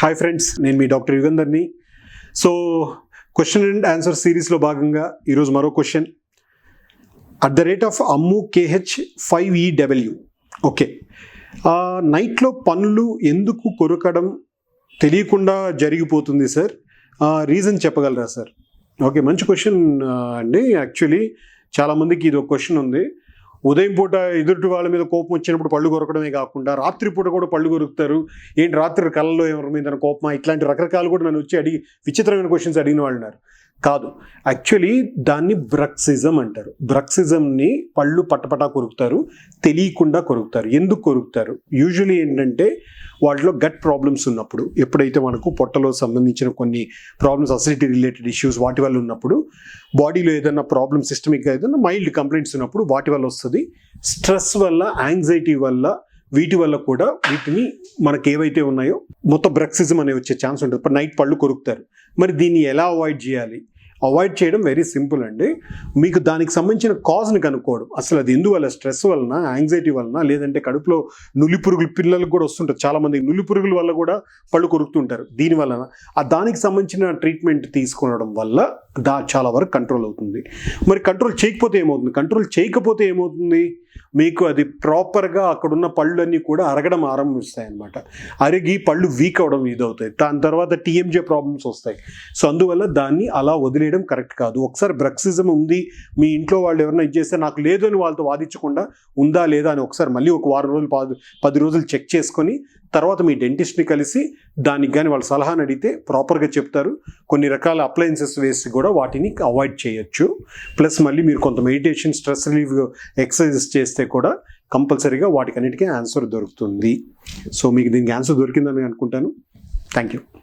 Hi friends, నేను మీ doctor యుగంధర్ని. సో క్వశ్చన్ అండ్ ఆన్సర్ సిరీస్లో భాగంగా ఈరోజు మరో క్వశ్చన్. @అమ్ము KH 5EW. ఓకే, నైట్లో పనులు ఎందుకు కొరకడం తెలియకుండా జరిగిపోతుంది సార్? రీజన్ చెప్పగలరా సార్? ఓకే, మంచి క్వశ్చన్ అండి. యాక్చువల్లీ చాలామందికి ఇది ఒక క్వశ్చన్ ఉంది. ఉదయం పూట ఎదుటి వాళ్ళ మీద కోపం వచ్చినప్పుడు పళ్ళు కొరకడమే కాకుండా రాత్రిపూట కూడా పళ్ళు కొరుకుతారు. ఏంటి రాత్రి కళ్ళలో ఎవరి మీద కోపమా? ఇట్లాంటి రకరకాలు కూడా నన్ను వచ్చి విచిత్రమైన క్వశ్చన్స్ అడిగిన వాళ్ళు ఉన్నారు. కాదు, యాక్చువల్లీ దాన్ని బ్రక్సిజం అంటారు. బ్రక్సిజంని పళ్ళు పట్టపటా కొరుకుతారు, తెలియకుండా కొరుకుతారు. ఎందుకు కొరుకుతారు? యూజువలీ ఏంటంటే వాటిలో గట్ ప్రాబ్లమ్స్ ఉన్నప్పుడు, ఎప్పుడైతే మనకు పొట్టలో సంబంధించిన కొన్ని ప్రాబ్లమ్స్, అసిడిటీ రిలేటెడ్ ఇష్యూస్ వాటి వల్ల ఉన్నప్పుడు, బాడీలో ఏదైనా ప్రాబ్లమ్ సిస్టమిక్గా ఏదైనా మైల్డ్ కంప్లైంట్స్ ఉన్నప్పుడు వాటి వల్ల వస్తుంది. స్ట్రెస్ వల్ల, యాంగ్జైటీ వల్ల, వీటి వల్ల కూడా వీటిని మనకి ఏవైతే ఉన్నాయో మొత్తం బ్రక్సిజం అనేది వచ్చే ఛాన్స్ ఉంటుంది. ఇప్పుడు నైట్ పళ్ళు కొరుకుతారు. మరి దీన్ని ఎలా అవాయిడ్ చేయాలి? అవాయిడ్ చేయడం వెరీ సింపుల్ అండి. మీకు దానికి సంబంధించిన కాజ్ని కనుక్కోవడం. అసలు అది ఎందువల్ల? స్ట్రెస్ వలన, యాంగ్జైటీ వలన, లేదంటే కడుపులో నులి పురుగులు పిల్లలకు కూడా వస్తుంటారు. చాలామంది నులి పురుగుల వల్ల కూడా పళ్ళు కొరుకుతుంటారు. దీనివలన దానికి సంబంధించిన ట్రీట్మెంట్ తీసుకోవడం వల్ల చాలా వరకు కంట్రోల్ అవుతుంది. మరి కంట్రోల్ చేయకపోతే ఏమవుతుంది? కంట్రోల్ చేయకపోతే ఏమవుతుంది? మీకు అది ప్రాపర్గా అక్కడున్న పళ్ళన్నీ కూడా అరగడం ఆరంభిస్తాయి అన్నమాట. అరిగి పళ్ళు వీక్ అవడం ఇదవుతాయి. దాని తర్వాత TMJ ప్రాబ్లమ్స్ వస్తాయి. సో అందువల్ల దాన్ని అలా వదిలేయడం కరెక్ట్ కాదు. ఒకసారి బ్రక్సిజం ఉంది, మీ ఇంట్లో వాళ్ళు ఎవరైనా ఇచ్చేస్తే నాకు లేదు అని వాళ్ళతో వాదించకుండా ఉందా లేదా అని ఒకసారి మళ్ళీ ఒక వారం రోజులు 10 రోజులు చెక్ చేసుకొని తర్వాత మీ డెంటిస్ట్ని కలిసి దానికి కానీ వాళ్ళ సలహాని అడిగితే ప్రాపర్గా చెప్తారు. కొన్ని రకాల అప్లయన్సెస్ వేసి కూడా వాటిని అవాయిడ్ చేయొచ్చు. ప్లస్ మళ్ళీ మీరు కొంత మెడిటేషన్, స్ట్రెస్ రిలీఫ్ ఎక్సర్సైజెస్ చేస్తే కూడా కంపల్సరీగా వాటికన్నిటికీ ఆన్సర్ దొరుకుతుంది. సో మీకు దీనికి ఆన్సర్ దొరికిందని అనుకుంటాను. Thank you.